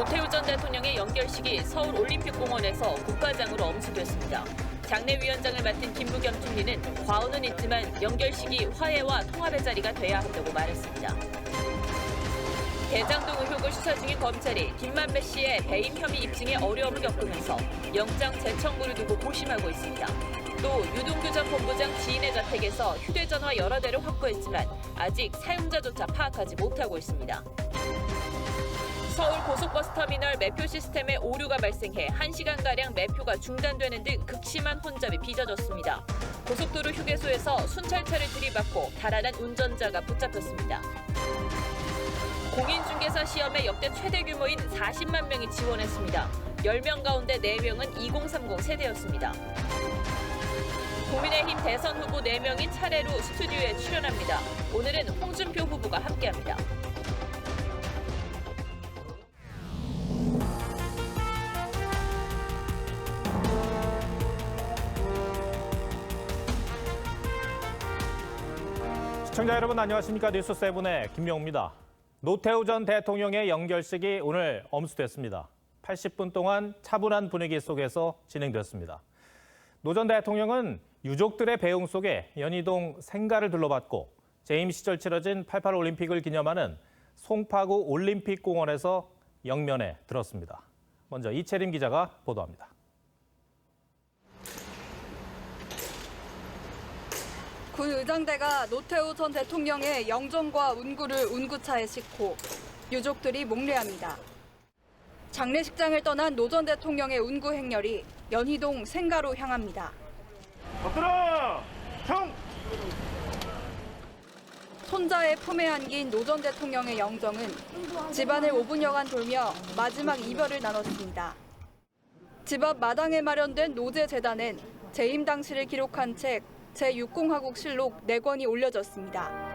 노태우 전 대통령의 연결식이 서울올림픽공원에서 국가장으로 엄수됐습니다. 장례위원장을 맡은 김부겸 총리는 과오는 있지만 연결식이 화해와 통합의 자리가 돼야 한다고 말했습니다. 대장동 의혹을 수사 중인 검찰이 김만배 씨의 배임 혐의 입증에 어려움을 겪으면서 영장 재청구를 두고 고심하고 있습니다. 또 유동규 전 본부장 지인의 자택에서 휴대전화 여러 대를 확보했지만 아직 사용자조차 파악하지 못하고 있습니다. 서울 고속버스터미널 매표 시스템에 오류가 발생해 1시간가량 매표가 중단되는 등 극심한 혼잡이 빚어졌습니다. 고속도로 휴게소에서 순찰차를 들이받고 달아난 운전자가 붙잡혔습니다. 공인중개사 시험에 역대 최대 규모인 40만 명이 지원했습니다. 10명 가운데 4명은 2030 세대였습니다. 국민의힘 대선 후보 4명이 차례로 스튜디오에 출연합니다. 오늘은 홍준표 후보가 함께합니다. 시청자 여러분 안녕하십니까? 뉴스7의 김명우입니다. 노태우 전 대통령의 연결식이 오늘 엄수됐습니다. 80분 동안 차분한 분위기 속에서 진행됐습니다. 노 전 대통령은 유족들의 배웅 속에 연희동 생가를 둘러봤고 재임 시절 치러진 88 올림픽을 기념하는 송파구 올림픽공원에서 영면에 들었습니다. 먼저 이채림 기자가 보도합니다. 군 의장대가 노태우 전 대통령의 영정과 운구를 운구차에 싣고 유족들이 목례합니다. 장례식장을 떠난 노 전 대통령의 운구 행렬이 연희동 생가로 향합니다. 엎드려! 형! 손자의 품에 안긴 노 전 대통령의 영정은 집안을 5분여간 돌며 마지막 이별을 나눴습니다. 집 앞 마당에 마련된 노제재단엔 재임 당시를 기록한 책 제60화국실록 4권이 올려졌습니다.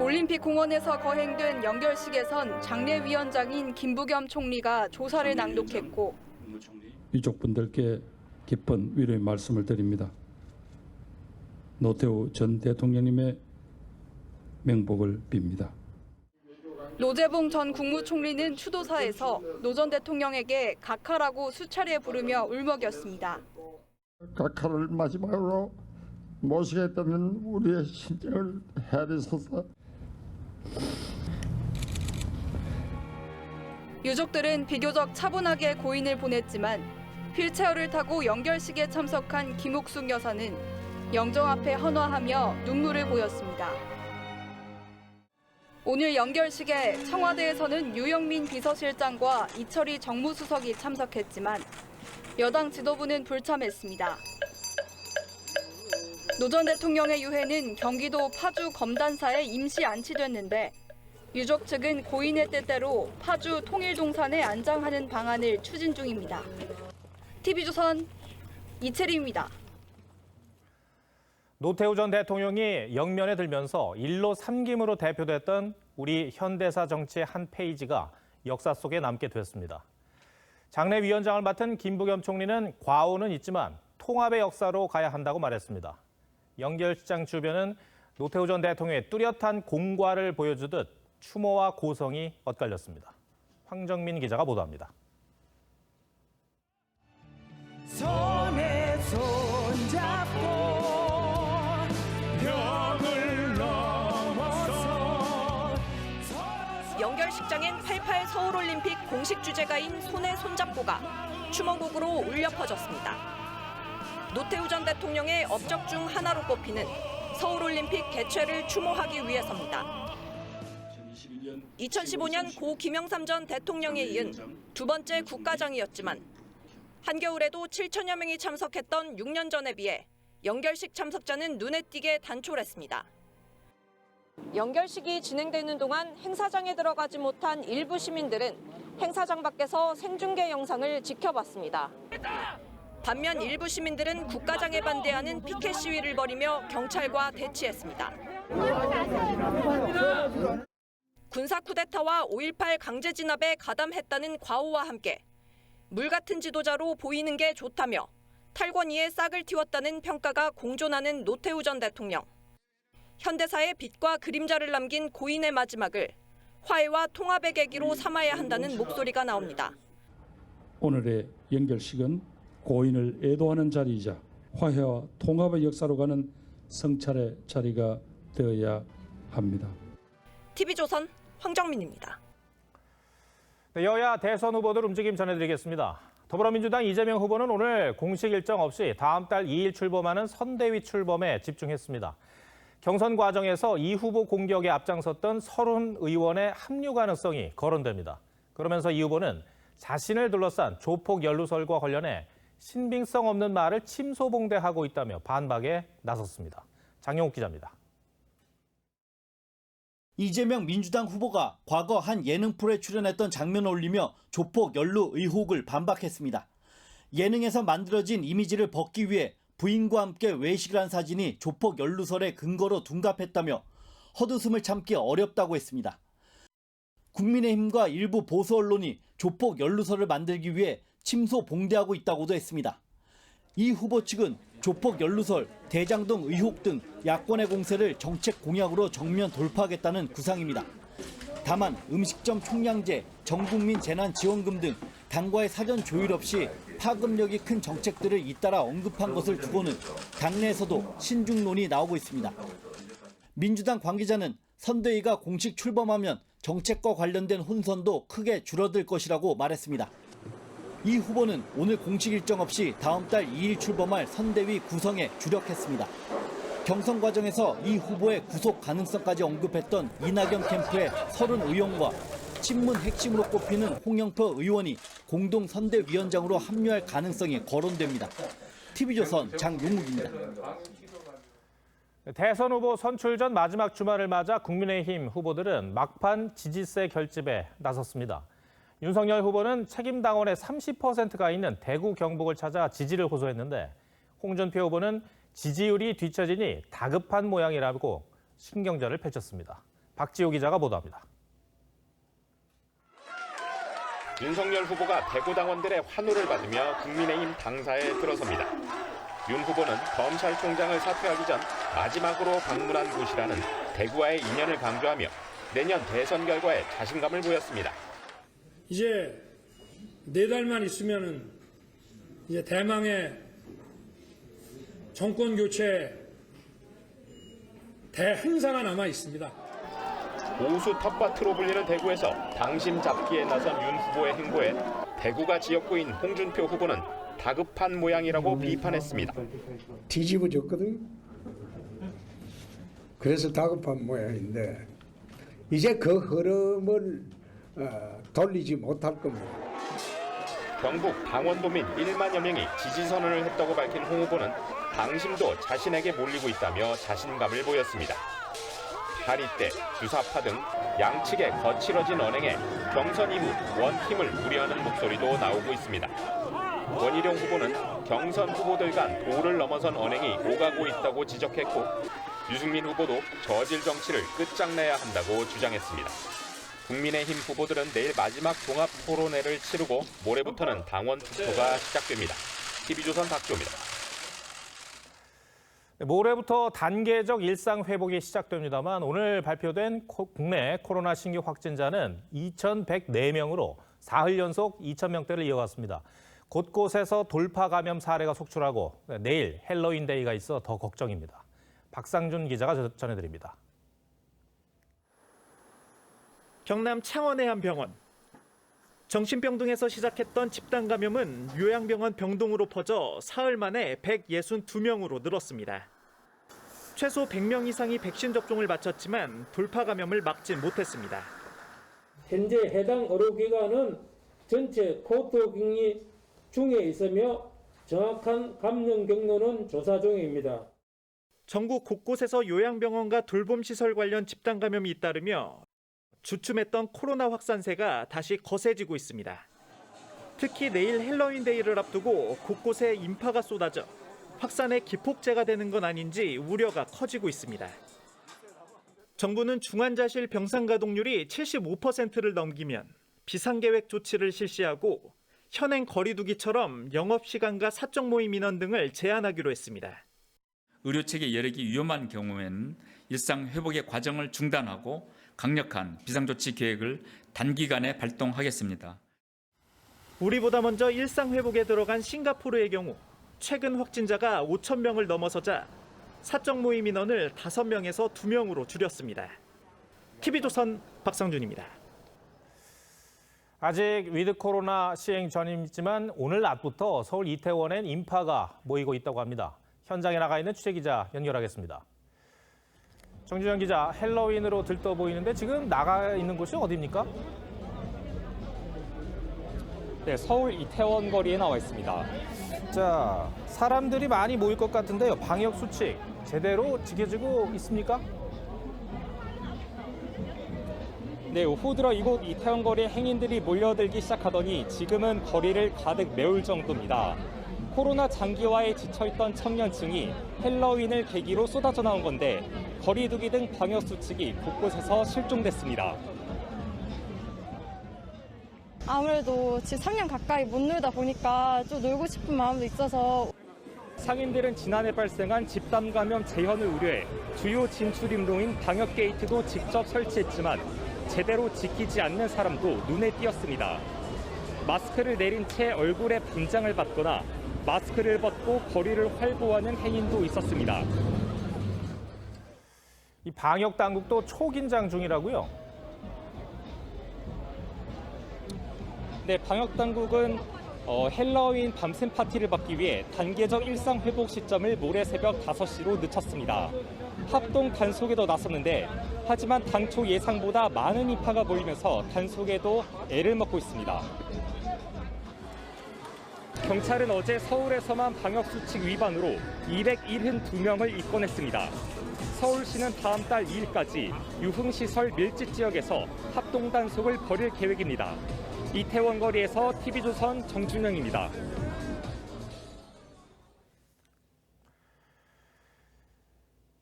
올림픽 공원에서 거행된 연결식에선 장례위원장인 김부겸 총리가 조사를 낭독했고 유족분들께 깊은 위로의 말씀을 드립니다. 노태우 전 대통령님의 명복을 빕니다. 노재봉 전 국무총리는 추도사에서 노 전 대통령에게 각하라고 수차례 부르며 울먹였습니다. 각하를 마지막으로 모시겠다는 우리의 신청을 헤아리소서. 유족들은 비교적 차분하게 고인을 보냈지만 휠체어를 타고 연결식에 참석한 김옥숙 여사는 영정 앞에 헌화하며 눈물을 보였습니다. 오늘 연결식에 청와대에서는 유영민 비서실장과 이철희 정무수석이 참석했지만 여당 지도부는 불참했습니다. 노 전 대통령의 유해는 경기도 파주 검단사에 임시 안치됐는데 유족 측은 고인의 뜻대로 파주 통일동산에 안장하는 방안을 추진 중입니다. TV조선 이채리입니다. 노태우 전 대통령이 영면에 들면서 일로 삼김으로 대표됐던 우리 현대사 정치의 한 페이지가 역사 속에 남게 됐습니다. 장례위원장을 맡은 김부겸 총리는 과오는 있지만 통합의 역사로 가야 한다고 말했습니다. 연결식장 주변은 노태우 전 대통령의 뚜렷한 공과를 보여주듯 추모와 고성이 엇갈렸습니다. 황정민 기자가 보도합니다. 손에 손잡고 연결식장엔 88 서울올림픽 공식 주제가인 손에 손잡고가 추모곡으로 울려 퍼졌습니다. 노태우 전 대통령의 업적 중 하나로 꼽히는 서울올림픽 개최를 추모하기 위해서입니다. 2015년 고 김영삼 전 대통령에 이은 두 번째 국가장이었지만 한겨울에도 7천여 명이 참석했던 6년 전에 비해 연결식 참석자는 눈에 띄게 단촐했습니다. 연결식이 진행되는 동안 행사장에 들어가지 못한 일부 시민들은 행사장 밖에서 생중계 영상을 지켜봤습니다. 반면 일부 시민들은 국가장에 반대하는 피켓 시위를 벌이며 경찰과 대치했습니다. 군사 쿠데타와 5.18 강제 진압에 가담했다는 과오와 함께 물 같은 지도자로 보이는 게 좋다며 탈권위에 싹을 틔웠다는 평가가 공존하는 노태우 전 대통령. 현대사의 빛과 그림자를 남긴 고인의 마지막을 화해와 통합의 계기로 삼아야 한다는 목소리가 나옵니다. 오늘의 연결식은 고인을 애도하는 자리이자 화해와 통합의 역사로 가는 성찰의 자리가 되어야 합니다. TV조선 황정민입니다. 네, 여야 대선 후보들 움직임 전해드리겠습니다. 더불어민주당 이재명 후보는 오늘 공식 일정 없이 다음 달 2일 출범하는 선대위 출범에 집중했습니다. 경선 과정에서 이 후보 공격에 앞장섰던 서른 의원의 합류 가능성이 거론됩니다. 그러면서 이 후보는 자신을 둘러싼 조폭 연루설과 관련해 신빙성 없는 말을 침소봉대하고 있다며 반박에 나섰습니다. 장영욱 기자입니다. 이재명 민주당 후보가 과거 한 예능 프로에 출연했던 장면을 올리며 조폭 연루 의혹을 반박했습니다. 예능에서 만들어진 이미지를 벗기 위해 부인과 함께 외식을 한 사진이 조폭 연루설의 근거로 둔갑했다며 헛웃음을 참기 어렵다고 했습니다. 국민의힘과 일부 보수 언론이 조폭 연루설을 만들기 위해 침소봉대하고 있다고도 했습니다. 이 후보 측은 조폭 연루설, 대장동 의혹 등 야권의 공세를 정책 공약으로 정면 돌파하겠다는 구상입니다. 다만 음식점 총량제, 전국민 재난지원금 등 당과의 사전 조율 없이 파급력이 큰 정책들을 잇따라 언급한 것을 두고는 당내에서도 신중론이 나오고 있습니다. 민주당 관계자는 선대위가 공식 출범하면 정책과 관련된 혼선도 크게 줄어들 것이라고 말했습니다. 이 후보는 오늘 공식 일정 없이 다음 달 2일 출범할 선대위 구성에 주력했습니다. 경선 과정에서 이 후보의 구속 가능성까지 언급했던 이낙연 캠프의 서른 의원과 친문 핵심으로 꼽히는 홍영표 의원이 공동 선대위원장으로 합류할 가능성이 거론됩니다. TV조선 장용욱입니다. 대선 후보 선출 전 마지막 주말을 맞아 국민의힘 후보들은 막판 지지세 결집에 나섰습니다. 윤석열 후보는 책임당원의 30%가 있는 대구 경북을 찾아 지지를 호소했는데 홍준표 후보는 지지율이 뒤처지니 다급한 모양이라고 신경전을 펼쳤습니다. 박지호 기자가 보도합니다. 윤석열 후보가 대구 당원들의 환호를 받으며 국민의힘 당사에 들어섭니다. 윤 후보는 검찰총장을 사퇴하기 전 마지막으로 방문한 곳이라는 대구와의 인연을 강조하며 내년 대선 결과에 자신감을 보였습니다. 이제 4달만 있으면은 이제 대망의 정권 교체 대행사가 남아 있습니다. 보수 텃밭으로 불리는 대구에서 당심 잡기에 나선 윤 후보의 행보에 대구가 지역구인 홍준표 후보는 다급한 모양이라고 비판했습니다. 뒤집어졌거든. 그래서 다급한 모양인데 이제 그 흐름을 돌리지 못할 겁니다. 경북 강원도민 1만여 명이 지지선언을 했다고 밝힌 홍 후보는 당심도 자신에게 몰리고 있다며 자신감을 보였습니다. 파리떼, 주사파 등 양측의 거칠어진 언행에 경선 이후 원팀을 우려하는 목소리도 나오고 있습니다. 원희룡 후보는 경선 후보들 간 도를 넘어선 언행이 오가고 있다고 지적했고 유승민 후보도 저질 정치를 끝장내야 한다고 주장했습니다. 국민의힘 후보들은 내일 마지막 종합 토론회를 치르고 모레부터는 당원 투표가 시작됩니다. TV조선 박조입니다. 모레부터 단계적 일상 회복이 시작됩니다만 오늘 발표된 국내 코로나 신규 확진자는 2,104명으로 사흘 연속 2,000명대를 이어갔습니다. 곳곳에서 돌파 감염 사례가 속출하고 내일 헬로윈데이가 있어 더 걱정입니다. 박상준 기자가 전해드립니다. 경남 창원의 한 병원. 정신병 등에서 시작했던 집단 감염은 요양병원 병동으로 퍼져 사흘 만에 162명으로 늘었습니다. 최소 100명 이상이 백신 접종을 마쳤지만 돌파 감염을 막지 못했습니다. 현재 해당 의료기관은 전체 코호트 격리 중에 있으며 정확한 감염 경로는 조사 중입니다. 전국 곳곳에서 요양병원과 돌봄시설 관련 집단 감염이 잇따르며 주춤했던 코로나 확산세가 다시 거세지고 있습니다. 특히 내일 헬로윈데이를 앞두고 곳곳에 인파가 쏟아져 확산의 기폭제가 되는 건 아닌지 우려가 커지고 있습니다. 정부는 중환자실 병상 가동률이 75%를 넘기면 비상계획 조치를 실시하고 현행 거리두기처럼 영업시간과 사적 모임 인원 등을 제한하기로 했습니다. 의료체계 열악이 위험한 경우에는 일상 회복의 과정을 중단하고 강력한 비상조치 계획을 단기간에 발동하겠습니다. 우리보다 먼저 일상 회복에 들어간 싱가포르의 경우 최근 확진자가 5,000명을 넘어서자 사적 모임 인원을 5명에서 2명으로 줄였습니다. TV조선 박성준입니다. 아직 위드 코로나 시행 전이지만 오늘 낮부터 서울 이태원엔 인파가 모이고 있다고 합니다. 현장에 나가 있는 취재기자 연결하겠습니다. 정준영 기자, 헬로윈으로 들떠 보이는데 지금 나가 있는 곳이 어디입니까? 네, 서울 이태원 거리에 나와 있습니다. 자, 사람들이 많이 모일 것 같은데요. 방역 수칙 제대로 지켜지고 있습니까? 네, 오후 들어 이곳 이태원 거리에 행인들이 몰려들기 시작하더니 지금은 거리를 가득 메울 정도입니다. 코로나 장기화에 지쳐있던 청년층이 헬로윈을 계기로 쏟아져 나온 건데 거리두기 등 방역 수칙이 곳곳에서 실종됐습니다. 아무래도 지금 3년 가까이 못 놀다 보니까 좀 놀고 싶은 마음도 있어서 상인들은 지난해 발생한 집단 감염 재현을 우려해 주요 진출입로인 방역 게이트도 직접 설치했지만 제대로 지키지 않는 사람도 눈에 띄었습니다. 마스크를 내린 채 얼굴에 분장을 받거나 마스크를 벗고 거리를 활보하는 행인도 있었습니다. 이 방역 당국도 초긴장 중이라고요? 네, 방역 당국은 헬로윈 밤샘 파티를 막기 위해 단계적 일상 회복 시점을 모레 새벽 5시로 늦췄습니다. 합동 단속에도 나섰는데 하지만 당초 예상보다 많은 인파가 몰리면서 단속에도 애를 먹고 있습니다. 경찰은 어제 서울에서만 방역수칙 위반으로 272명을 입건했습니다. 서울시는 다음 달 2일까지 유흥시설 밀집 지역에서 합동단속을 벌일 계획입니다. 이태원 거리에서 TV조선 정준영입니다.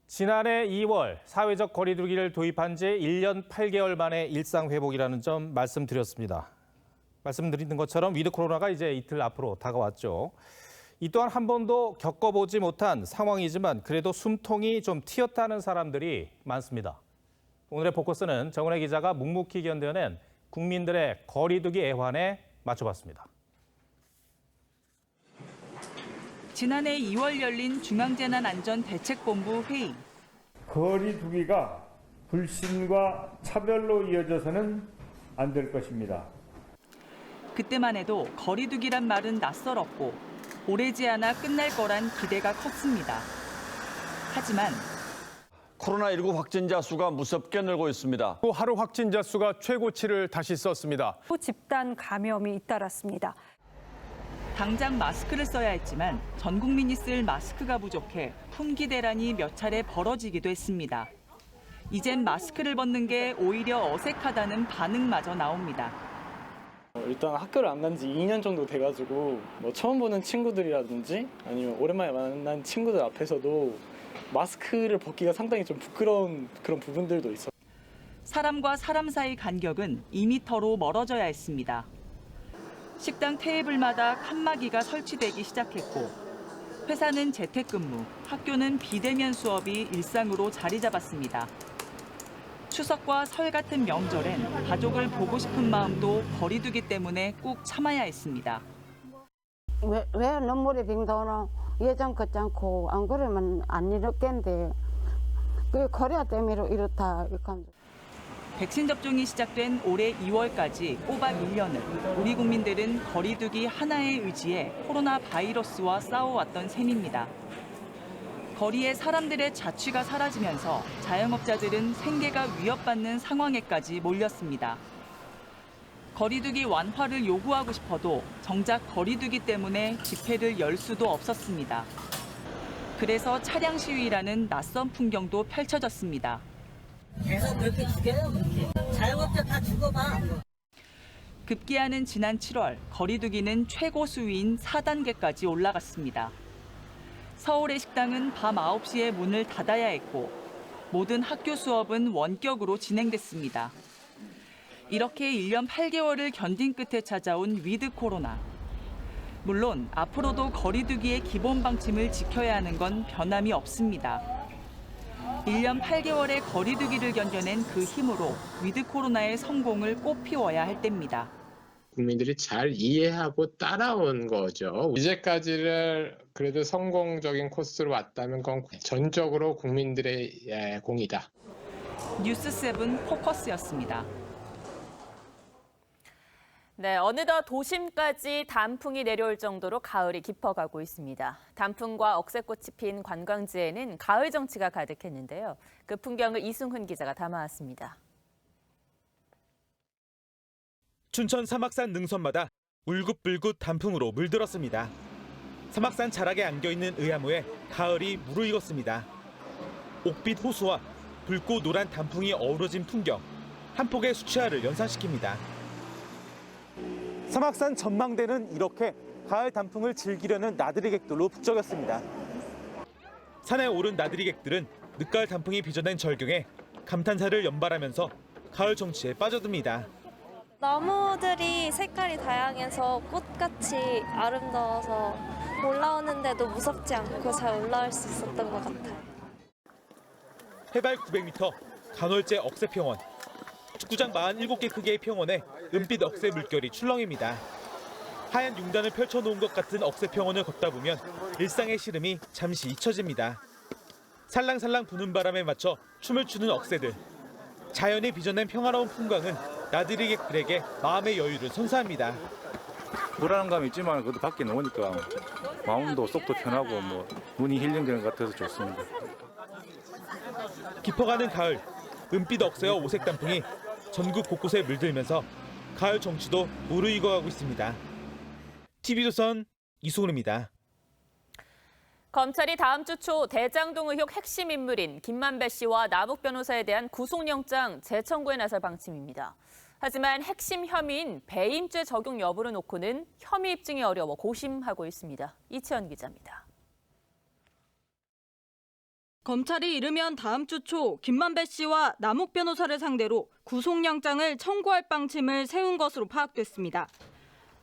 지난해 2월 사회적 거리두기를 도입한 지 1년 8개월 만에 일상 회복이라는 점 말씀드렸습니다. 말씀드린 것처럼 위드 코로나가 이제 이틀 앞으로 다가왔죠. 이 또한 한 번도 겪어보지 못한 상황이지만 그래도 숨통이 좀 트였다는 사람들이 많습니다. 오늘의 포커스는 정은혜 기자가 묵묵히 견뎌낸 국민들의 거리두기 애환에 맞춰봤습니다. 지난해 2월 열린 중앙재난안전대책본부 회의. 거리두기가 불신과 차별로 이어져서는 안 될 것입니다. 그때만 해도 거리두기란 말은 낯설었고 오래지 않아 끝날 거란 기대가 컸습니다. 하지만 코로나19 확진자 수가 무섭게 늘고 있습니다. 하루 확진자 수가 최고치를 다시 썼습니다. 집단 감염이 잇따랐습니다. 당장 마스크를 써야 했지만 전 국민이 쓸 마스크가 부족해 품귀 대란이 몇 차례 벌어지기도 했습니다. 이젠 마스크를 벗는 게 오히려 어색하다는 반응마저 나옵니다. 일단 학교를 안 간 지 2년 정도 돼가지고 처음 보는 친구들이라든지 아니면 오랜만에 만난 친구들 앞에서도 마스크를 벗기가 상당히 좀 부끄러운 그런 부분들도 있어요. 사람과 사람 사이 간격은 2m로 멀어져야 했습니다. 식당 테이블마다 칸막이가 설치되기 시작했고 회사는 재택근무, 학교는 비대면 수업이 일상으로 자리 잡았습니다. 추석과 설 같은 명절엔 가족을 보고 싶은 마음도 거리두기 때문에 꾹 참아야 했습니다. 왜 눈물이 빙 도노? 예전 같지 않고 안 그러면 안 이렇겠는데 그 코리아 때문에 이렇다. 백신 접종이 시작된 올해 2월까지 꼬박 1년을 우리 국민들은 거리두기 하나의 의지에 코로나 바이러스와 싸워왔던 셈입니다. 거리에 사람들의 자취가 사라지면서 자영업자들은 생계가 위협받는 상황에까지 몰렸습니다. 거리두기 완화를 요구하고 싶어도 정작 거리두기 때문에 집회를 열 수도 없었습니다. 그래서 차량 시위라는 낯선 풍경도 펼쳐졌습니다. 계속 그렇게 죽여요, 그렇게. 자영업자 다 죽어봐. 급기야는 지난 7월 거리두기는 최고 수위인 4단계까지 올라갔습니다. 서울의 식당은 밤 9시에 문을 닫아야 했고 모든 학교 수업은 원격으로 진행됐습니다. 이렇게 1년 8개월을 견딘 끝에 찾아온 위드 코로나. 물론 앞으로도 거리두기의 기본 방침을 지켜야 하는 건 변함이 없습니다. 1년 8개월의 거리두기를 견뎌낸 그 힘으로 위드 코로나의 성공을 꽃피워야 할 때입니다. 국민들이 잘 이해하고 따라온 거죠. 이제까지를 그래도 성공적인 코스로 왔다면 그건 전적으로 국민들의 공이다. 뉴스7 포커스였습니다. 네, 어느덧 도심까지 단풍이 내려올 정도로 가을이 깊어가고 있습니다. 단풍과 억새꽃이 핀 관광지에는 가을 정취가 가득했는데요. 그 풍경을 이승훈 기자가 담아왔습니다. 춘천 사막산 능선마다 울긋불긋 단풍으로 물들었습니다. 사막산 자락에 안겨있는 의암호에 가을이 무르익었습니다. 옥빛 호수와 붉고 노란 단풍이 어우러진 풍경, 한 폭의 수채화를 연상시킵니다. 사막산 전망대는 이렇게 가을 단풍을 즐기려는 나들이객들로 북적였습니다. 산에 오른 나들이객들은 늦가을 단풍이 빚어낸 절경에 감탄사를 연발하면서 가을 정취에 빠져듭니다. 나무들이 색깔이 다양해서 꽃같이 아름다워서 올라오는데도 무섭지 않고 잘 올라올 수 있었던 것 같아요. 해발 900m 간헐제 억새평원. 축구장 47개 크기의 평원에 은빛 억새 물결이 출렁입니다. 하얀 융단을 펼쳐놓은 것 같은 억새평원을 걷다 보면 일상의 시름이 잠시 잊혀집니다. 살랑살랑 부는 바람에 맞춰 춤을 추는 억새들. 자연이 빚어낸 평화로운 풍광은 나들이객들에게 마음의 여유를 선사합니다. 불안감이 있지만 그래도 밖에 나오니까 마음도 속도 편하고 눈이 힐링되는 것 같아서 좋습니다. 깊어가는 가을, 은빛 억새와 오색 단풍이 전국 곳곳에 물들면서 가을 정취도 무르익어가고 있습니다. TV조선 이승훈입니다. 검찰이 다음 주 초 대장동 의혹 핵심 인물인 김만배 씨와 남욱 변호사에 대한 구속영장 재청구에 나설 방침입니다. 하지만 핵심 혐의인 배임죄 적용 여부를 놓고는 혐의 입증이 어려워 고심하고 있습니다. 이채연 기자입니다. 검찰이 이르면 다음 주 초 김만배 씨와 남욱 변호사를 상대로 구속영장을 청구할 방침을 세운 것으로 파악됐습니다.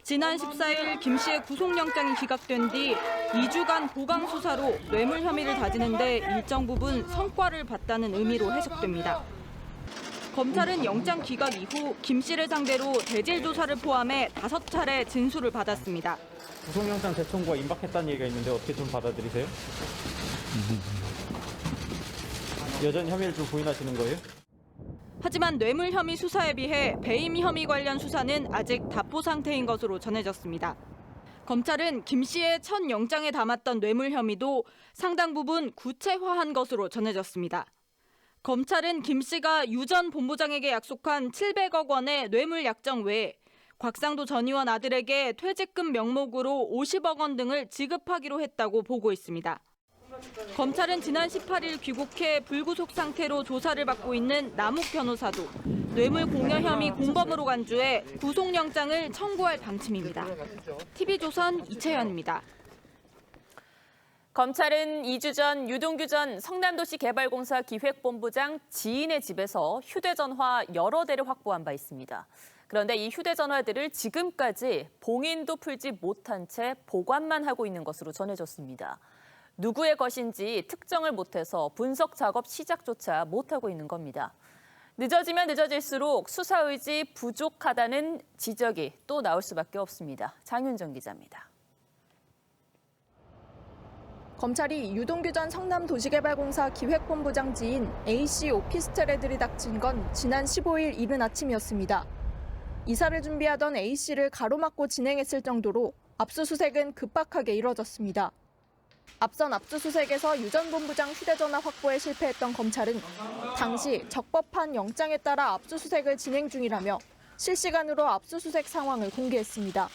지난 14일 김 씨의 구속영장이 기각된 뒤 2주간 보강 수사로 뇌물 혐의를 다지는 데 일정 부분 성과를 봤다는 의미로 해석됩니다. 검찰은 영장 기각 이후 김 씨를 상대로 대질 조사를 포함해 5차례 진술을 받았습니다. 구속영장 재청구가 임박했다는 얘기가 있는데 어떻게 좀 받아들이세요? 여전히 혐의를 좀 부인하시는 거예요? 하지만 뇌물 혐의 수사에 비해 배임 혐의 관련 수사는 아직 답보 상태인 것으로 전해졌습니다. 검찰은 김 씨의 첫 영장에 담았던 뇌물 혐의도 상당 부분 구체화한 것으로 전해졌습니다. 검찰은 김 씨가 유 전 본부장에게 약속한 700억 원의 뇌물 약정 외에 곽상도 전 의원 아들에게 퇴직금 명목으로 50억 원 등을 지급하기로 했다고 보고 있습니다. 검찰은 지난 18일 귀국해 불구속 상태로 조사를 받고 있는 남욱 변호사도 뇌물 공여 혐의 공범으로 간주해 구속영장을 청구할 방침입니다. TV조선 이채연입니다. 검찰은 2주 전 유동규 전 성남도시개발공사 기획본부장 지인의 집에서 휴대전화 여러 대를 확보한 바 있습니다. 그런데 이 휴대전화들을 지금까지 봉인도 풀지 못한 채 보관만 하고 있는 것으로 전해졌습니다. 누구의 것인지 특정을 못해서 분석 작업 시작조차 못하고 있는 겁니다. 늦어지면 늦어질수록 수사 의지 부족하다는 지적이 또 나올 수밖에 없습니다. 장윤정 기자입니다. 검찰이 유동규 전 성남도시개발공사 기획본부장 지인 A씨 오피스텔에 들이닥친 건 지난 15일 이른 아침이었습니다. 이사를 준비하던 A씨를 가로막고 진행했을 정도로 압수수색은 급박하게 이뤄졌습니다. 앞선 압수수색에서 유 전 본부장 휴대전화 확보에 실패했던 검찰은 당시 적법한 영장에 따라 압수수색을 진행 중이라며 실시간으로 압수수색 상황을 공개했습니다.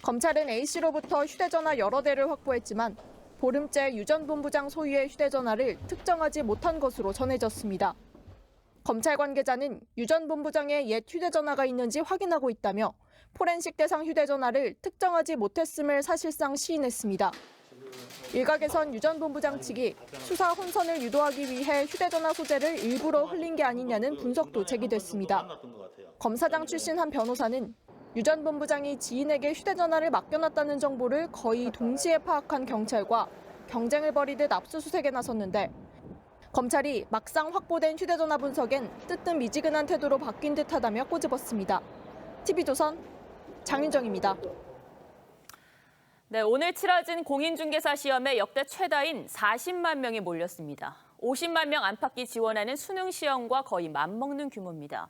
검찰은 A씨로부터 휴대전화 여러 대를 확보했지만 보름째 유 전 본부장 소유의 휴대전화를 특정하지 못한 것으로 전해졌습니다. 검찰 관계자는 유 전 본부장의 옛 휴대전화가 있는지 확인하고 있다며 포렌식 대상 휴대전화를 특정하지 못했음을 사실상 시인했습니다. 일각에선 유 전 본부장 측이 수사 혼선을 유도하기 위해 휴대전화 소재를 일부러 흘린 게 아니냐는 분석도 제기됐습니다. 검사장 출신 한 변호사는 유 전 본부장이 지인에게 휴대전화를 맡겨놨다는 정보를 거의 동시에 파악한 경찰과 경쟁을 벌이듯 압수수색에 나섰는데 검찰이 막상 확보된 휴대전화 분석엔 뜨뜻미지근한 태도로 바뀐 듯하다며 꼬집었습니다. TV조선 장윤정입니다. 네, 오늘 치러진 공인중개사 시험에 역대 최다인 40만 명이 몰렸습니다. 50만 명 안팎이 지원하는 수능 시험과 거의 맞먹는 규모입니다.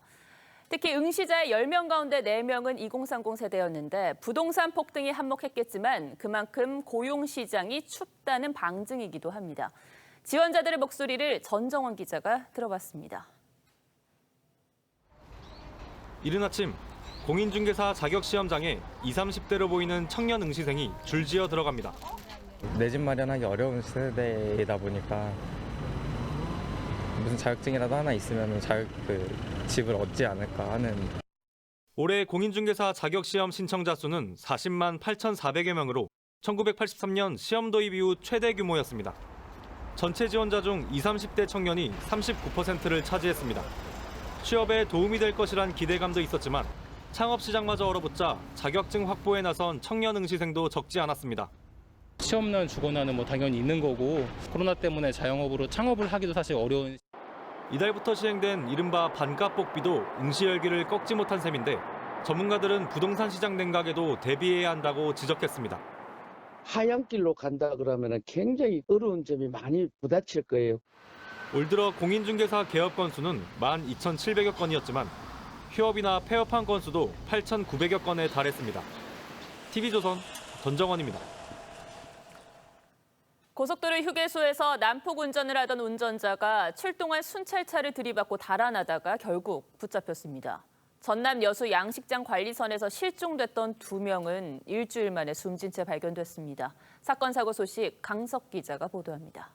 특히 응시자의 10명 가운데 4명은 2030 세대였는데 부동산 폭등이 한몫했겠지만 그만큼 고용시장이 춥다는 방증이기도 합니다. 지원자들의 목소리를 전정원 기자가 들어봤습니다. 이른 아침 공인중개사 자격시험장에 20, 30대로 보이는 청년 응시생이 줄지어 들어갑니다. 내 집 마련하기 어려운 세대이다 보니까 무슨 자격증이라도 하나 있으면 집을 얻지 않을까 하는. 올해 공인중개사 자격시험 신청자 수는 40만 8,400여 명으로 1983년 시험 도입 이후 최대 규모였습니다. 전체 지원자 중 20, 30대 청년이 39%를 차지했습니다. 취업에 도움이 될 것이란 기대감도 있었지만 창업시장마저 얼어붙자 자격증 확보에 나선 청년 응시생도 적지 않았습니다. 시험난 주거난은 당연히 있는 거고 코로나 때문에 자영업으로 창업을 하기도 사실 어려운. 이달부터 시행된 이른바 반값 복비도 응시 열기를 꺾지 못한 셈인데 전문가들은 부동산 시장 냉각에도 대비해야 한다고 지적했습니다. 하얀 길로 간다 그러면 굉장히 어려운 점이 많이 부딪힐 거예요. 올 들어 공인중개사 개업 건수는 12,700여 건이었지만 휴업이나 폐업한 건수도 8,900여 건에 달했습니다. TV조선 전정원입니다. 고속도로 휴게소에서 난폭 운전을 하던 운전자가 출동한 순찰차를 들이받고 달아나다가 결국 붙잡혔습니다. 전남 여수 양식장 관리선에서 실종됐던 2명은 일주일 만에 숨진 채 발견됐습니다. 사건 사고 소식 강석 기자가 보도합니다.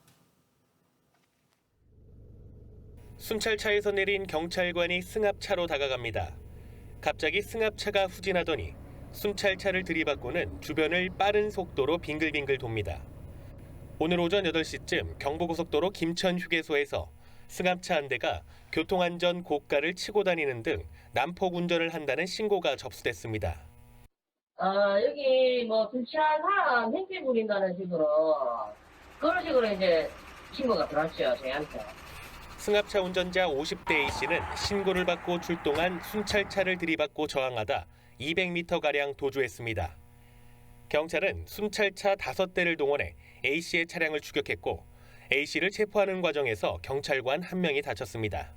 순찰차에서 내린 경찰관이 승합차로 다가갑니다. 갑자기 승합차가 후진하더니 순찰차를 들이받고는 주변을 빠른 속도로 빙글빙글 돕니다. 오늘 오전 8시쯤 경부고속도로 김천 휴게소에서 승합차 한 대가 교통안전 고가를 치고 다니는 등 난폭 운전을 한다는 신고가 접수됐습니다. 여기 순찰 사람 행패 부린다는 식으로 그런 식으로 이제 신고가 들어왔죠, 저희한테. 승합차 운전자 50대 A씨는 신고를 받고 출동한 순찰차를 들이받고 저항하다 200m가량 도주했습니다. 경찰은 순찰차 5대를 동원해 A씨의 차량을 추격했고 A씨를 체포하는 과정에서 경찰관 1명이 다쳤습니다.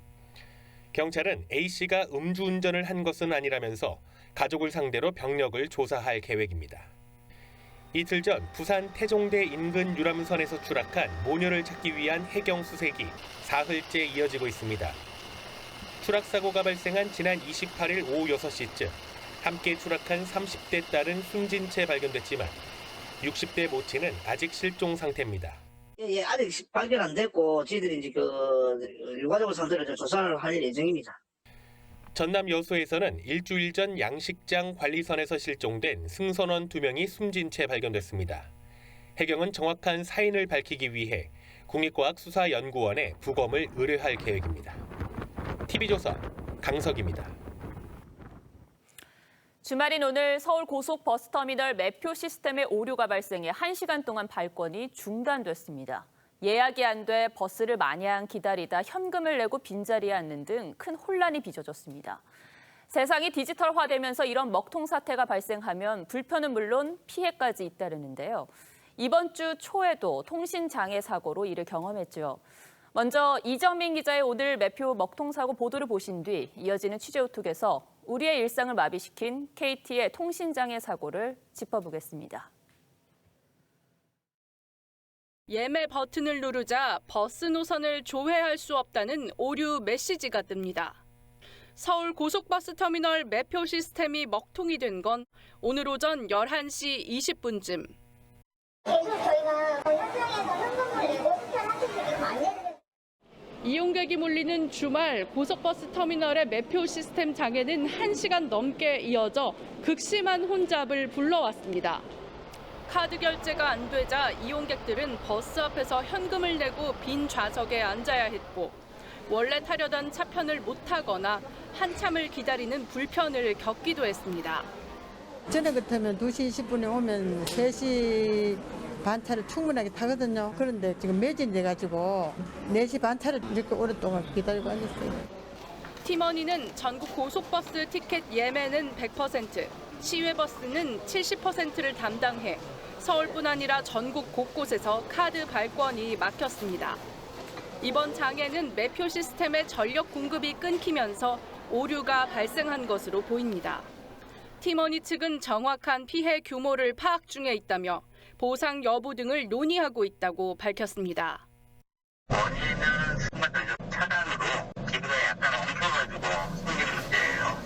경찰은 A씨가 음주운전을 한 것은 아니라면서 가족을 상대로 병력을 조사할 계획입니다. 이틀 전 부산 태종대 인근 유람선에서 추락한 모녀를 찾기 위한 해경 수색이 사흘째 이어지고 있습니다. 추락 사고가 발생한 지난 28일 오후 6시쯤 함께 추락한 30대 딸은 숨진 채 발견됐지만 60대 모친은 아직 실종 상태입니다. 예, 아직 발견 안 됐고 저희들이 이제 유가족을 상대로 조사를 할 예정입니다. 전남 여수에서는 일주일 전 양식장 관리선에서 실종된 승선원 2명이 숨진 채 발견됐습니다. 해경은 정확한 사인을 밝히기 위해 국립과학수사연구원에 부검을 의뢰할 계획입니다. TV조선 강석입니다. 주말인 오늘 서울 고속버스터미널 매표 시스템의 오류가 발생해 1시간 동안 발권이 중단됐습니다. 예약이 안 돼 버스를 마냥 기다리다 현금을 내고 빈자리에 앉는 등 큰 혼란이 빚어졌습니다. 세상이 디지털화되면서 이런 먹통 사태가 발생하면 불편은 물론 피해까지 잇따르는데요. 이번 주 초에도 통신장애 사고로 이를 경험했죠. 먼저 이정민 기자의 오늘 매표 먹통 사고 보도를 보신 뒤 이어지는 취재우뚝에서 우리의 일상을 마비시킨 KT의 통신장애 사고를 짚어보겠습니다. 예매 버튼을 누르자 버스 노선을 조회할 수 없다는 오류 메시지가 뜹니다. 서울 고속버스 터미널 매표 시스템이 먹통이 된 건 오늘 오전 11시 20분쯤. 저희가 현장에서 현금을 내고 스캔하시면 안 되는. 이용객이 몰리는 주말 고속버스 터미널의 매표 시스템 장애는 1시간 넘게 이어져 극심한 혼잡을 불러왔습니다. 카드 결제가 안 되자 이용객들은 버스 앞에서 현금을 내고 빈 좌석에 앉아야 했고 원래 타려던 차편을 못 타거나 한참을 기다리는 불편을 겪기도 했습니다. 전에 같으면 2시 20분에 오면 3시 반차를 충분하게 타거든요. 그런데 지금 매진이 돼가지고 4시 반차를 이렇게 오랫동안 기다리고 앉았어요. 팀원이는 전국 고속버스 티켓 예매는 100%, 시외버스는 70%를 담당해 서울뿐 아니라 전국 곳곳에서 카드 발권이 막혔습니다. 이번 장애는 매표 시스템의 전력 공급이 끊기면서 오류가 발생한 것으로 보입니다. 팀원이 측은 정확한 피해 규모를 파악 중에 있다며 보상 여부 등을 논의하고 있다고 밝혔습니다. 원인은 순간적인 차단으로 기계가 약간 엉켜가지고 생긴 문제예요.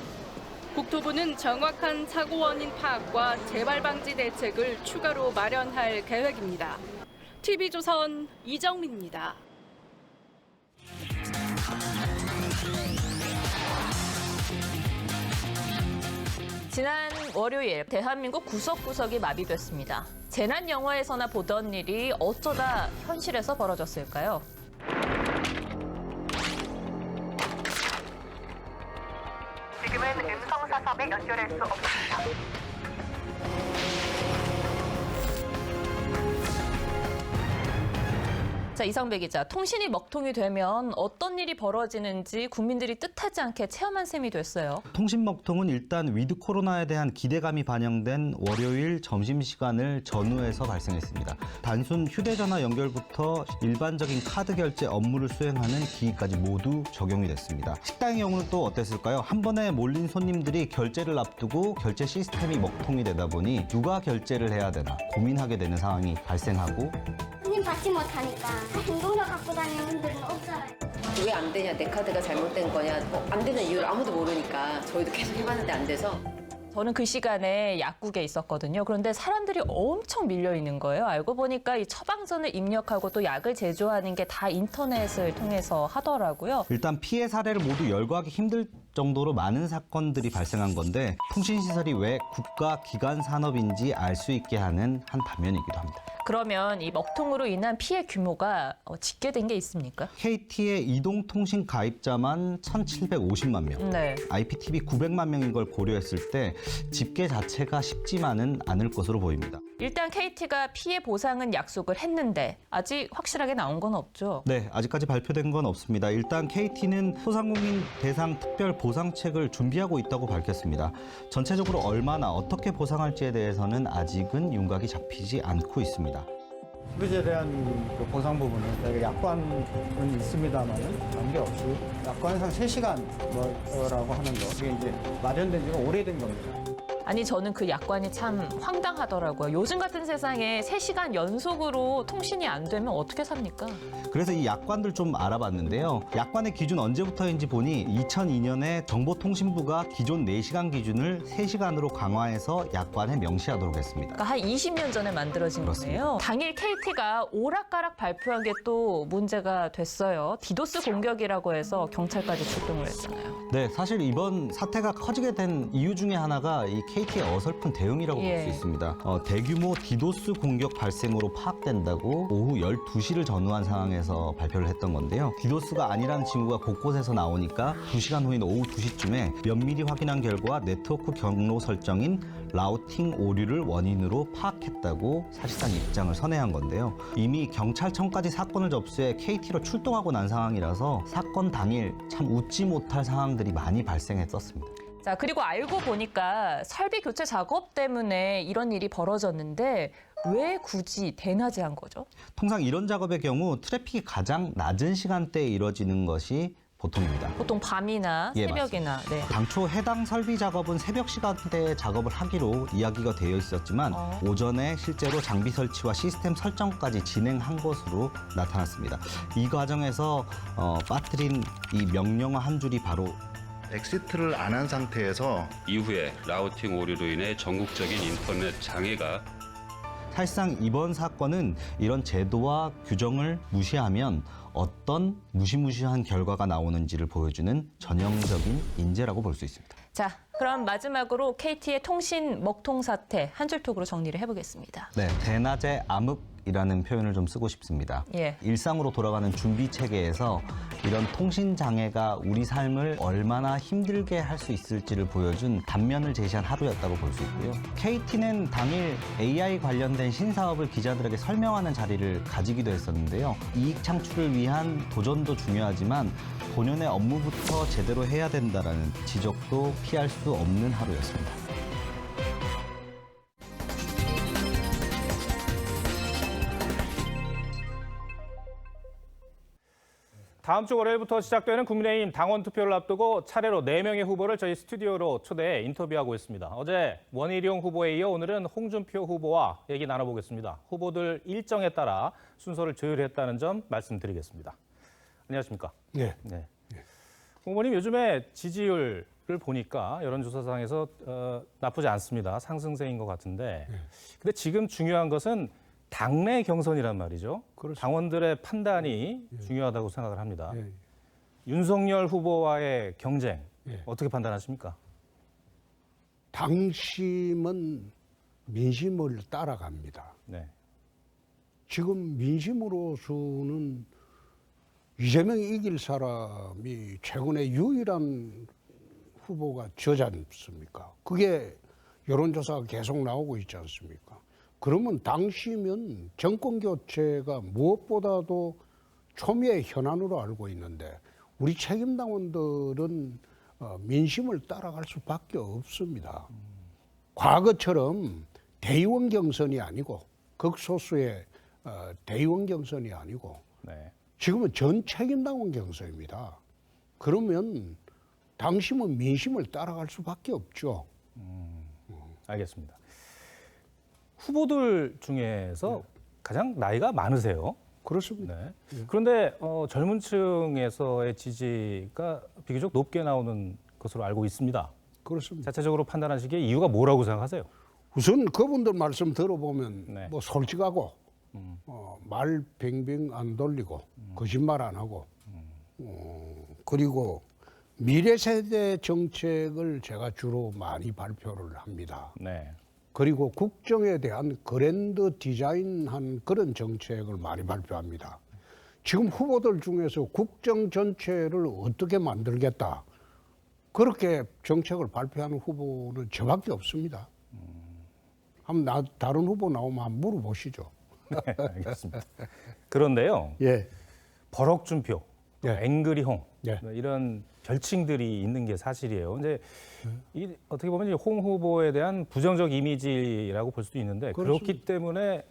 국토부는 정확한 사고 원인 파악과 재발 방지 대책을 추가로 마련할 계획입니다. TV조선 이정민입니다. 지난 월요일 대한민국 구석구석이 마비됐습니다. 재난 영화에서나 보던 일이 어쩌다 현실에서 벌어졌을까요? 지금은 음성사섭에 연결할 수 없습니다. 자, 이성배 기자, 통신이 먹통이 되면 어떤 일이 벌어지는지 국민들이 뜻하지 않게 체험한 셈이 됐어요. 통신 먹통은 일단 위드 코로나에 대한 기대감이 반영된 월요일 점심시간을 전후해서 발생했습니다. 단순 휴대전화 연결부터 일반적인 카드 결제 업무를 수행하는 기기까지 모두 적용이 됐습니다. 식당의 경우는 또 어땠을까요? 한 번에 몰린 손님들이 결제를 앞두고 결제 시스템이 먹통이 되다 보니 누가 결제를 해야 되나 고민하게 되는 상황이 발생하고, 손님 받지 못하니까 행동력 갖고 다니는 분들은 없잖아요. 왜 안 되냐, 내 카드가 잘못된 거냐, 안 되는 이유를 아무도 모르니까 저희도 계속 해봤는데 안 돼서. 저는 그 시간에 약국에 있었거든요. 그런데 사람들이 엄청 밀려 있는 거예요. 알고 보니까 이 처방전을 입력하고 또 약을 제조하는 게 다 인터넷을 통해서 하더라고요. 일단 피해 사례를 모두 열거하기 힘들 정도로 많은 사건들이 발생한 건데 통신시설이 왜 국가 기관 산업인지 알 수 있게 하는 한 단면이기도 합니다. 그러면 이 먹통으로 인한 피해 규모가 집계된 게 있습니까? KT의 이동통신 가입자만 1,750만 명, 네. IPTV 900만 명인 걸 고려했을 때 집계 자체가 쉽지만은 않을 것으로 보입니다. 일단 KT가 피해 보상은 약속을 했는데 아직 확실하게 나온 건 없죠? 네, 아직까지 발표된 건 없습니다. 일단 KT는 소상공인 대상 특별 보상책을 준비하고 있다고 밝혔습니다. 전체적으로 얼마나 어떻게 보상할지에 대해서는 아직은 윤곽이 잡히지 않고 있습니다. 소비자에 대한 그 보상 부분은 저희가 약관은 있습니다만은 관계없이 약관상 3시간라고 하는 거, 이게 이제 마련된 지가 오래된 겁니다. 아니, 저는 그 약관이 참 황당하더라고요. 요즘 같은 세상에 3시간 연속으로 통신이 안 되면 어떻게 삽니까? 그래서 이 약관들 좀 알아봤는데요. 약관의 기준 언제부터인지 보니 2002년에 정보통신부가 기존 4시간 기준을 3시간으로 강화해서 약관에 명시하도록 했습니다. 그러니까 한 20년 전에 만들어진 거네요. 당일 KT가 오락가락 발표한 게 또 문제가 됐어요. 디도스 공격이라고 해서 경찰까지 출동을 했잖아요. 네, 사실 이번 사태가 커지게 된 이유 중에 하나가 이 KT의 어설픈 대응이라고 볼 수 있습니다. 대규모 디도스 공격 발생으로 파악된다고 오후 12시를 전후한 상황에서 발표를 했던 건데요. 디도스가 아니라는 징후가 곳곳에서 나오니까 2시간 후인 오후 2시쯤에 면밀히 확인한 결과 네트워크 경로 설정인 라우팅 오류를 원인으로 파악했다고 사실상 입장을 선회한 건데요. 이미 경찰청까지 사건을 접수해 KT로 출동하고 난 상황이라서 사건 당일 참 웃지 못할 상황들이 많이 발생했었습니다. 자, 그리고 알고 보니까 설비 교체 작업 때문에 이런 일이 벌어졌는데 왜 굳이 대낮에 한 거죠? 통상 이런 작업의 경우 트래픽이 가장 낮은 시간대에 이뤄지는 것이 보통입니다. 보통 밤이나 새벽이나. 네. 당초 해당 설비 작업은 새벽 시간대에 작업을 하기로 이야기가 되어 있었지만 오전에 실제로 장비 설치와 시스템 설정까지 진행한 것으로 나타났습니다. 이 과정에서 빠뜨린 이 명령어 한 줄이 바로 엑시트를 안 한 상태에서 이후에 라우팅 오류로 인해 전국적인 인터넷 장애가 사실상 이번 사건은 이런 제도와 규정을 무시하면 어떤 무시무시한 결과가 나오는지를 보여주는 전형적인 인재라고 볼 수 있습니다. 자, 그럼 마지막으로 KT의 통신 먹통 사태 한 줄 톡으로 정리를 해보겠습니다. 네, 대낮에 암흑 이라는 표현을 좀 쓰고 싶습니다. 예. 일상으로 돌아가는 준비 체계에서 이런 통신 장애가 우리 삶을 얼마나 힘들게 할 수 있을지를 보여준 단면을 제시한 하루였다고 볼 수 있고요. KT는 당일 AI 관련된 신사업을 기자들에게 설명하는 자리를 가지기도 했었는데요. 이익 창출을 위한 도전도 중요하지만 본연의 업무부터 제대로 해야 된다라는 지적도 피할 수 없는 하루였습니다. 다음 주 월요일부터 시작되는 국민의힘 당원 투표를 앞두고 차례로 4명의 후보를 저희 스튜디오로 초대해 인터뷰하고 있습니다. 어제 원희룡 후보에 이어 오늘은 홍준표 후보와 얘기 나눠보겠습니다. 후보들 일정에 따라 순서를 조율했다는 점 말씀드리겠습니다. 안녕하십니까? 네. 네. 후보님 요즘에 지지율을 보니까 여론조사상에서 나쁘지 않습니다. 상승세인 것 같은데. 근데 지금 중요한 것은 당내 경선이란 말이죠. 그렇습니다. 당원들의 판단이 중요하다고 생각을 합니다. 윤석열 후보와의 경쟁 어떻게 판단하십니까? 당심은 민심을 따라갑니다. 네. 지금 민심으로서는 이재명이 이길 사람이 최근에 유일한 후보가 저지 않습니까? 그게 여론조사가 계속 나오고 있지 않습니까? 그러면 당시면 정권 교체가 무엇보다도 초미의 현안으로 알고 있는데 우리 책임당원들은 민심을 따라갈 수밖에 없습니다. 과거처럼 대의원 경선이 아니고 극소수의 대의원 경선이 아니고 지금은 전 책임당원 경선입니다. 그러면 당심은 민심을 따라갈 수밖에 없죠. 알겠습니다. 후보들 중에서 가장 나이가 많으세요. 그렇습니다. 네. 그런데 젊은 층에서의 지지가 비교적 높게 나오는 것으로 알고 있습니다. 그렇습니다. 자체적으로 판단하시기에 이유가 뭐라고 생각하세요? 우선 그분들 말씀 들어보면 뭐 솔직하고 말 빙빙 안 돌리고 거짓말 안 하고 그리고 미래 세대 정책을 제가 주로 많이 발표를 합니다. 네. 그리고 국정에 대한 그랜드 디자인한 그런 정책을 많이 발표합니다. 지금 후보들 중에서 국정 전체를 어떻게 만들겠다. 그렇게 정책을 발표하는 후보는 저밖에 없습니다. 한번 다른 후보 나오면 한번 물어보시죠. 네, 알겠습니다. 그런데요. 버럭준표, 앵그리홍 이런 별칭들이 있는 게 사실이에요. 근데 어떻게 보면 홍 후보에 대한 부정적 이미지라고 볼 수도 있는데 그렇습니다. 그렇기 때문에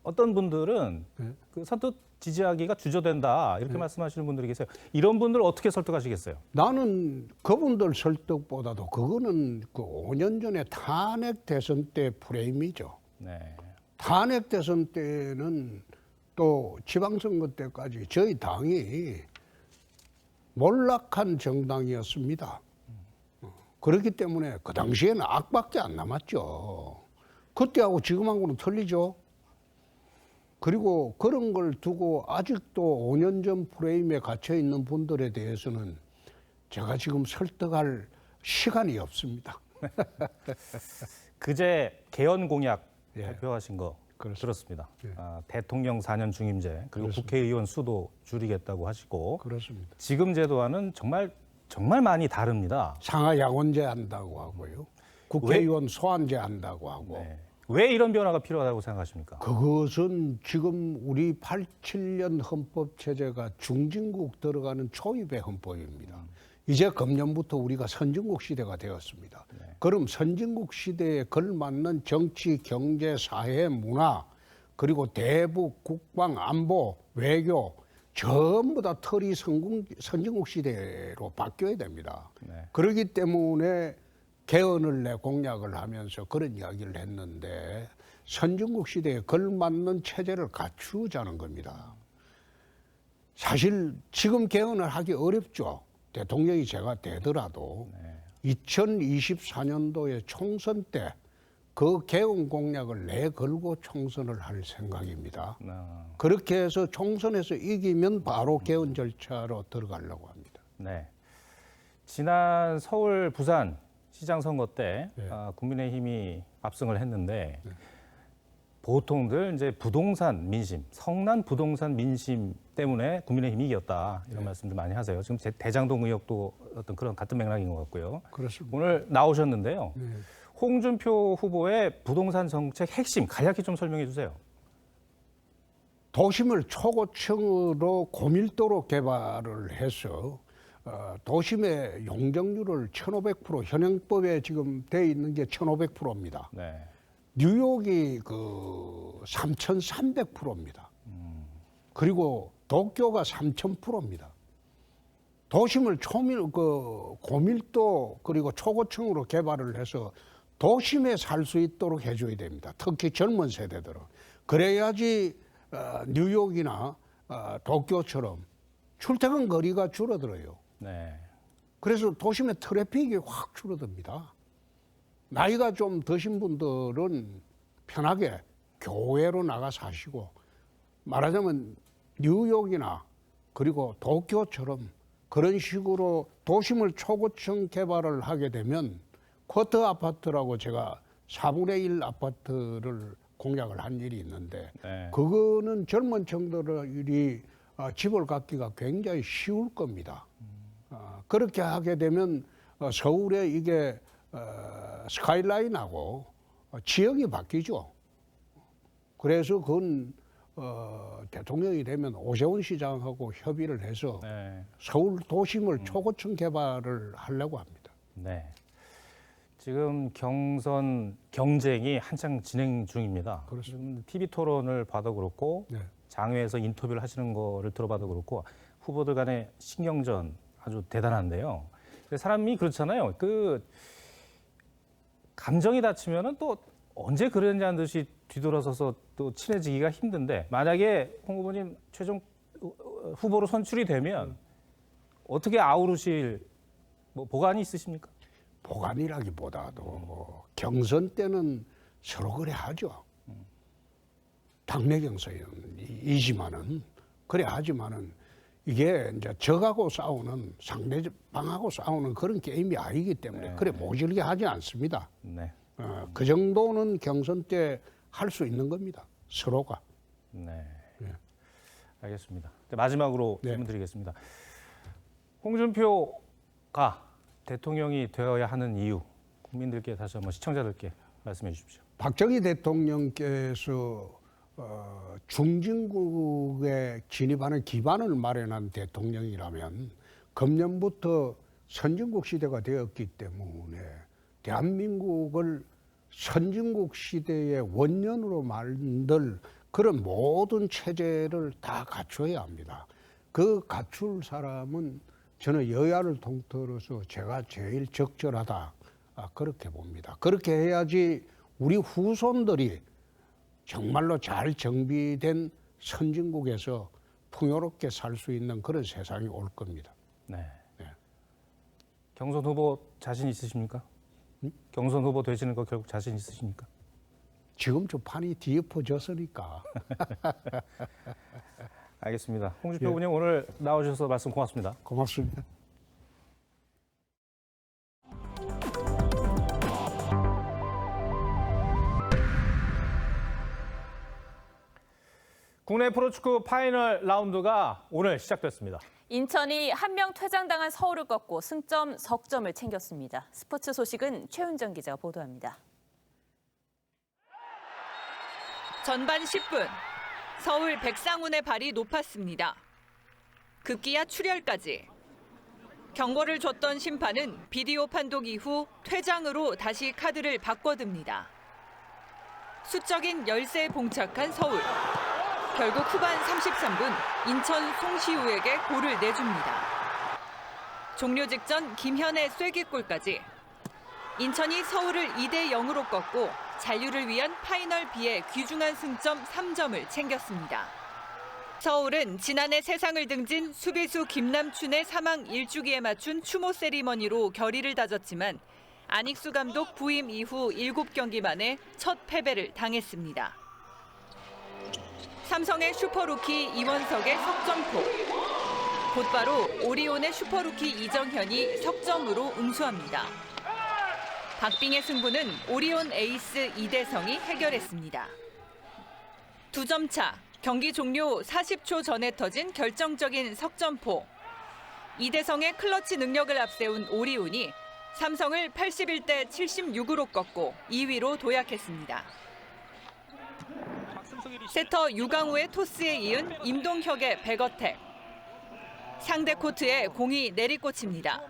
어떤 분들은 그 선뜻 지지하기가 주저된다 이렇게 말씀하시는 분들이 계세요. 이런 분들 어떻게 설득하시겠어요? 나는 그분들 설득보다도 그거는 그 5년 전에 탄핵 대선 때 프레임이죠. 네. 탄핵 대선 때는 또 지방선거 때까지 저희 당이 몰락한 정당이었습니다. 그렇기 때문에 그 당시에는 악밖에 안 남았죠. 그때하고 지금하고는 틀리죠. 그리고 그런 걸 두고 아직도 5년 전 프레임에 갇혀 있는 분들에 대해서는 제가 지금 설득할 시간이 없습니다. 그제 개헌 공약 발표하신 거 들었습니다. 대통령 4년 중임제 그리고 그렇습니다. 국회의원 수도 줄이겠다고 하시고 그렇습니다. 지금 제도와는 정말 많이 다릅니다. 상하 양원제 한다고 하고요. 국회의원 소환제 한다고 하고. 왜 이런 변화가 필요하다고 생각하십니까? 그것은 지금 우리 87년 헌법 체제가 중진국 들어가는 초입의 헌법입니다. 이제 금년부터 우리가 선진국 시대가 되었습니다. 그럼 선진국 시대에 걸맞는 정치, 경제, 사회, 문화 그리고 대북, 국방, 안보, 외교 전부 다 틀이 선진국 시대로 바뀌어야 됩니다. 그렇기 때문에 개헌을 내 공약을 하면서 그런 이야기를 했는데 선진국 시대에 걸맞는 체제를 갖추자는 겁니다. 사실 지금 개헌을 하기 어렵죠. 대통령이 제가 되더라도 2024년도에 총선 때 그 개헌 공약을 내걸고 총선을 할 생각입니다. 그렇게 해서 총선에서 이기면 바로 개헌 절차로 들어가려고 합니다. 네. 지난 서울, 부산 시장 선거 때 국민의힘이 압승을 했는데 보통들 이제 부동산 민심, 성난 부동산 민심 때문에 국민의힘이 이겼다 이런 말씀들 많이 하세요. 지금 대장동 의혹도 어떤 그런 같은 맥락인 것 같고요. 그렇습니다. 오늘 나오셨는데요. 홍준표 후보의 부동산 정책 핵심 간략히 좀 설명해 주세요. 도심을 초고층으로 고밀도로 개발을 해서 도심의 용적률을 1,500%, 현행법에 지금 돼 있는 게 1,500%입니다. 네. 뉴욕이 그 3,300%입니다. 그리고 도쿄가 3,000%입니다. 도심을 고밀도 그리고 초고층으로 개발을 해서 도심에 살 수 있도록 해줘야 됩니다. 특히 젊은 세대들은. 그래야지 뉴욕이나 도쿄처럼 출퇴근 거리가 줄어들어요. 네. 그래서 도심의 트래픽이 확 줄어듭니다. 나이가 좀 드신 분들은 편하게 교외로 나가 사시고, 말하자면 뉴욕이나 그리고 도쿄처럼 그런 식으로 도심을 초고층 개발을 하게 되면 쿼터 아파트라고 제가 4분의 1 아파트를 공약을 한 일이 있는데 네. 그거는 젊은 층들이 집을 갖기가 굉장히 쉬울 겁니다. 그렇게 하게 되면 서울에 이게 스카이라인하고 지역이 바뀌죠. 그래서 그건 대통령이 되면 오세훈 시장하고 협의를 해서 네. 서울 도심을 초고층 개발을 하려고 합니다. 네. 지금 경선 경쟁이 한창 진행 중입니다. 지금 TV 토론을 봐도 그렇고 네. 장외에서 인터뷰를 하시는 거를 들어봐도 그렇고 후보들 간의 신경전 아주 대단한데요. 사람이 그렇잖아요. 그 감정이 닫히면은 또 언제 그랬냐는 듯이 뒤돌아서서 또 친해지기가 힘든데 만약에 홍 후보님 최종 후보로 선출이 되면 어떻게 아우르실 뭐 보관이 있으십니까? 보관이라기보다도 경선 때는 서로 그래 하죠. 당내 경선이지만은 그래 하지만은 이게 이제 적하고 싸우는 상대방하고 싸우는 그런 게임이 아니기 때문에 네. 그래 모질게 하지 않습니다. 네. 그 정도는 경선 때 할 수 있는 겁니다. 서로가. 네. 알겠습니다. 마지막으로 질문 드리겠습니다. 홍준표가 대통령이 되어야 하는 이유 국민들께 다시 한번 시청자들께 말씀해 주십시오. 박정희 대통령께서 중진국에 진입하는 기반을 마련한 대통령이라면 금년부터 선진국 시대가 되었기 때문에 대한민국을 선진국 시대의 원년으로 만들 그런 모든 체제를 다 갖춰야 합니다. 그 갖출 사람은 저는 여야를 통틀어서 제가 제일 적절하다 그렇게 봅니다. 그렇게 해야지 우리 후손들이 정말로 잘 정비된 선진국에서 풍요롭게 살 수 있는 그런 세상이 올 겁니다. 네. 경선 후보 자신 있으십니까? 경선 후보 되시는 거 결국 자신 있으십니까? 지금 좀 판이 뒤엎어졌으니까. 알겠습니다. 홍준표 후보님 오늘 나오셔서 말씀 고맙습니다. 고맙습니다. 국내 프로축구 파이널 라운드가 오늘 시작됐습니다. 인천이 한 명 퇴장당한 서울을 꺾고 승점 석점을 챙겼습니다. 스포츠 소식은 최은정 기자가 보도합니다. 전반 10분, 서울 백상훈의 발이 높았습니다. 급기야 출혈까지. 경고를 줬던 심판은 비디오 판독 이후 퇴장으로 다시 카드를 바꿔듭니다. 수적인 열세에 봉착한 서울. 결국 후반 33분 인천 송시우에게 골을 내줍니다. 종료 직전 김현의 쐐기골까지. 인천이 서울을 2대0으로 꺾고 잔류를 위한 파이널 B의 귀중한 승점 3점을 챙겼습니다. 서울은 지난해 세상을 등진 수비수 김남춘의 사망 일주기에 맞춘 추모 세리머니로 결의를 다졌지만 안익수 감독 부임 이후 7경기 만에 첫 패배를 당했습니다. 삼성의 슈퍼루키 이원석의 석점포. 곧바로 오리온의 슈퍼루키 이정현이 석점으로 응수합니다. 박빙의 승부는 오리온 에이스 이대성이 해결했습니다. 2점 차, 경기 종료 40초 전에 터진 결정적인 석점포. 이대성의 클러치 능력을 앞세운 오리온이 삼성을 81대 76으로 꺾고 2위로 도약했습니다. 세터 유강우의 토스에 이은 임동혁의 백어택. 상대 코트에 공이 내리꽂힙니다.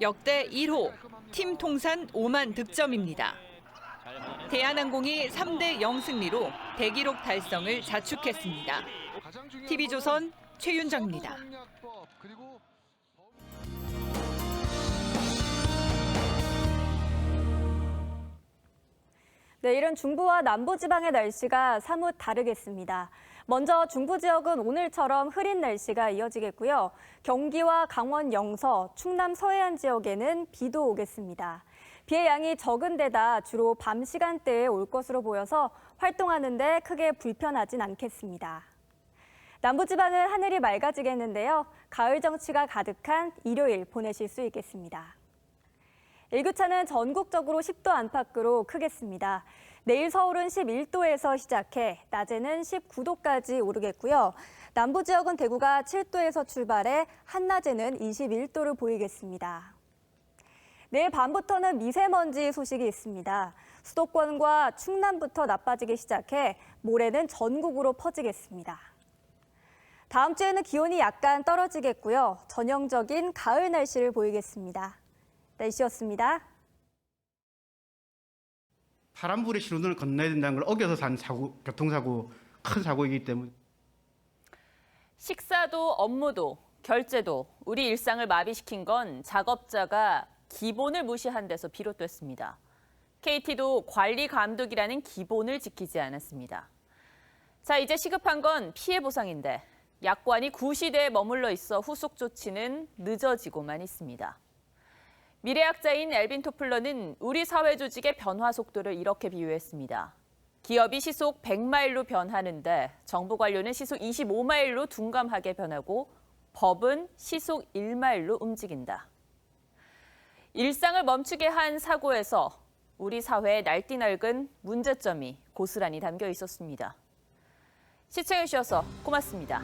역대 1호, 팀 통산 5만 득점입니다. 대한항공이 3대 0 승리로 대기록 달성을 자축했습니다. TV조선 최윤정입니다. 내일은 중부와 남부 지방의 날씨가 사뭇 다르겠습니다. 먼저 중부 지역은 오늘처럼 흐린 날씨가 이어지겠고요. 경기와 강원 영서, 충남 서해안 지역에는 비도 오겠습니다. 비의 양이 적은 데다 주로 밤 시간대에 올 것으로 보여서 활동하는 데 크게 불편하진 않겠습니다. 남부지방은 하늘이 맑아지겠는데요. 가을 정취가 가득한 일요일 보내실 수 있겠습니다. 일교차는 전국적으로 10도 안팎으로 크겠습니다. 내일 서울은 11도에서 시작해 낮에는 19도까지 오르겠고요. 남부 지역은 대구가 7도에서 출발해 한낮에는 21도를 보이겠습니다. 내일 밤부터는 미세먼지 소식이 있습니다. 수도권과 충남부터 나빠지기 시작해 모레는 전국으로 퍼지겠습니다. 다음 주에는 기온이 약간 떨어지겠고요. 전형적인 가을 날씨를 보이겠습니다. 날씨였습니다. 파란불의 신호등을 건너야 된다는 걸 어겨서 산 교통사고, 큰 사고이기 때문에. 식사도 업무도 결제도 우리 일상을 마비시킨 건 작업자가 기본을 무시한 데서 비롯됐습니다. KT도 관리 감독이라는 기본을 지키지 않았습니다. 자, 이제 시급한 건 피해 보상인데 약관이 구시대에 머물러 있어 후속 조치는 늦어지고만 있습니다. 미래학자인 엘빈 토플러는 우리 사회 조직의 변화 속도를 이렇게 비유했습니다. 기업이 시속 100마일로 변하는데 정부 관료는 시속 25마일로 둔감하게 변하고 법은 시속 1마일로 움직인다. 일상을 멈추게 한 사고에서 우리 사회의 날뛰날근 문제점이 고스란히 담겨 있었습니다. 시청해주셔서 고맙습니다.